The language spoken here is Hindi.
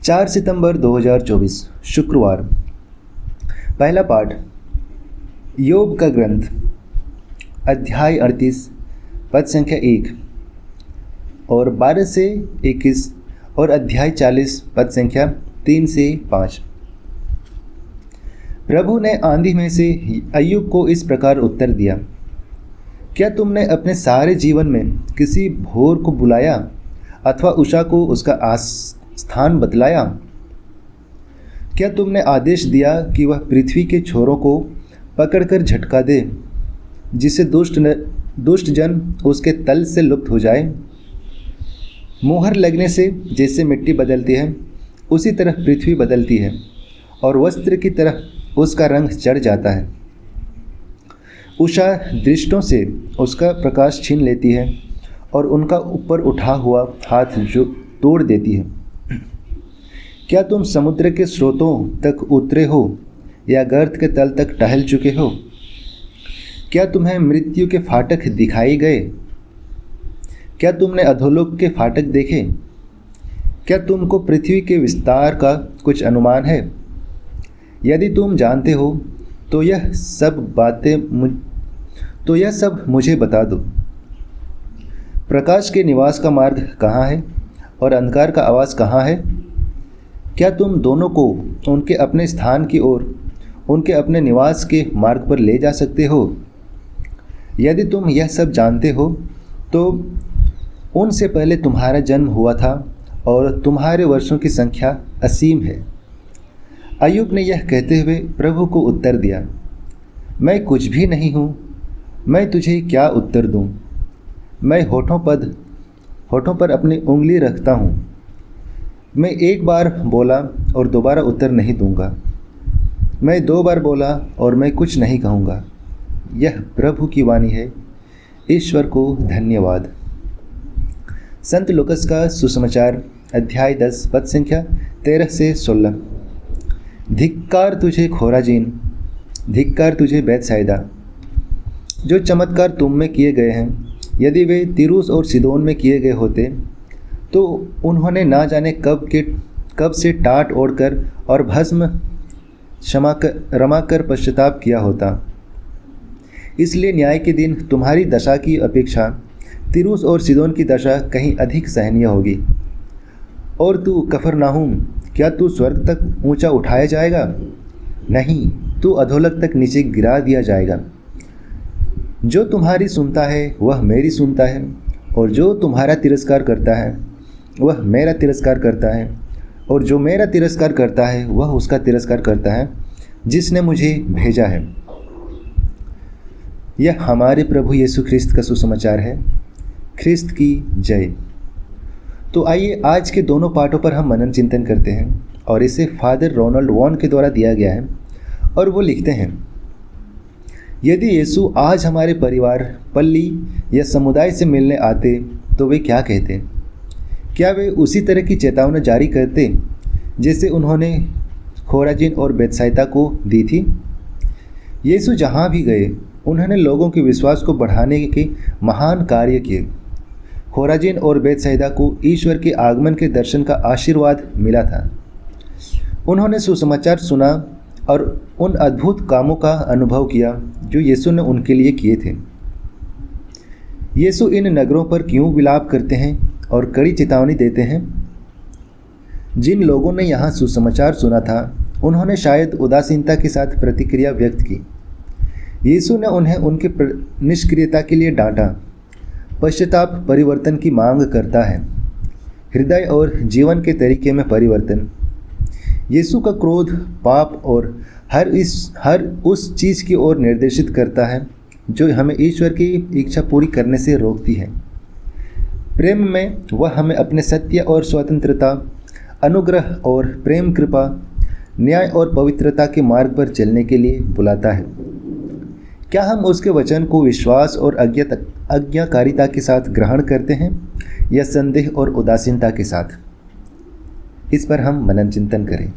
4 सितंबर 2024 शुक्रवार। पहला पाठ योग का ग्रंथ, अध्याय 38 पद संख्या 1 और 12 से 21 और अध्याय 40 पद संख्या 3 से 5। प्रभु ने आंधी में से अय्यूब को इस प्रकार उत्तर दिया, क्या तुमने अपने सारे जीवन में किसी भोर को बुलाया अथवा उषा को उसका स्थान बतलाया? क्या तुमने आदेश दिया कि वह पृथ्वी के छोरों को पकड़कर झटका दे, जिससे दुष्ट जन उसके तल से लुप्त हो जाए? मोहर लगने से जैसे मिट्टी बदलती है, उसी तरह पृथ्वी बदलती है और वस्त्र की तरह उसका रंग चढ़ जाता है। उषा दृष्टों से उसका प्रकाश छीन लेती है और उनका ऊपर उठा हुआ हाथ जो तोड़ देती है। क्या तुम समुद्र के स्रोतों तक उतरे हो या गर्त के तल तक टहल चुके हो? क्या तुम्हें मृत्यु के फाटक दिखाई गए? क्या तुमने अधोलोक के फाटक देखे? क्या तुमको पृथ्वी के विस्तार का कुछ अनुमान है? यदि तुम जानते हो तो यह सब मुझे बता दो। प्रकाश के निवास का मार्ग कहाँ है और अंधकार का आवास कहाँ है? क्या तुम दोनों को उनके अपने स्थान की ओर, उनके अपने निवास के मार्ग पर ले जा सकते हो? यदि तुम यह सब जानते हो तो उनसे पहले तुम्हारा जन्म हुआ था और तुम्हारे वर्षों की संख्या असीम है। अय्यूब ने यह कहते हुए प्रभु को उत्तर दिया, मैं कुछ भी नहीं हूँ, मैं तुझे क्या उत्तर दूँ? मैं होठों पर अपनी उंगली रखता हूँ। मैं एक बार बोला और दोबारा उत्तर नहीं दूंगा। मैं 2 बार बोला और मैं कुछ नहीं कहूँगा। यह प्रभु की वाणी है। ईश्वर को धन्यवाद। संत लूकास का सुसमाचार अध्याय 10 पद संख्या 13 से 16। धिक्कार तुझे खोराजीन, धिक्कार तुझे बैतसैदा। जो चमत्कार तुम में किए गए हैं, यदि वे तीरूस और सीदोन में किए गए होते तो उन्होंने ना जाने कब से टाट ओढ़कर और भस्म रमाकर पश्चाताप किया होता। इसलिए न्याय के दिन तुम्हारी दशा की अपेक्षा तीरूस और सीदोन की दशा कहीं अधिक सहनीय होगी। और तू कफरनाहूम, क्या तू स्वर्ग तक ऊंचा उठाया जाएगा? नहीं, तू अधोलोक तक नीचे गिरा दिया जाएगा। जो तुम्हारी सुनता है वह मेरी सुनता है, और जो तुम्हारा तिरस्कार करता है वह मेरा तिरस्कार करता है, और जो मेरा तिरस्कार करता है वह उसका तिरस्कार करता है जिसने मुझे भेजा है। यह हमारे प्रभु यीशु ख्रिस्त का सुसमाचार है। ख्रिस्त की जय। तो आइए आज के दोनों पाठों पर हम मनन चिंतन करते हैं, और इसे फादर रोनाल्ड वॉन के द्वारा दिया गया है। और वो लिखते हैं, यदि यीशु आज हमारे परिवार, पल्ली या समुदाय से मिलने आते तो वे क्या कहते? क्या वे उसी तरह की चेतावनी जारी करते जैसे उन्होंने खोराजीन और बैतसैदा को दी थी? यीशु जहाँ भी गए उन्होंने लोगों के विश्वास को बढ़ाने के महान कार्य किए। खोराजीन और बैतसैदा को ईश्वर के आगमन के दर्शन का आशीर्वाद मिला था। उन्होंने सुसमाचार सुना और उन अद्भुत कामों का अनुभव किया जो यीशु ने उनके लिए किए थे। यीशु इन नगरों पर क्यों विलाप करते हैं और कड़ी चेतावनी देते हैं? जिन लोगों ने यहाँ सुसमाचार सुना था उन्होंने शायद उदासीनता के साथ प्रतिक्रिया व्यक्त की। यीशु ने उन्हें उनके निष्क्रियता के लिए डांटा। पश्चाताप परिवर्तन की मांग करता है, हृदय और जीवन के तरीके में परिवर्तन। यीशु का क्रोध पाप और हर उस चीज़ की ओर निर्देशित करता है जो हमें ईश्वर की इच्छा पूरी करने से रोकती है। प्रेम में वह हमें अपने सत्य और स्वतंत्रता, अनुग्रह और प्रेम, कृपा, न्याय और पवित्रता के मार्ग पर चलने के लिए बुलाता है। क्या हम उसके वचन को विश्वास और आज्ञाकारिता के साथ ग्रहण करते हैं या संदेह और उदासीनता के साथ? इस पर हम मनन चिंतन करें।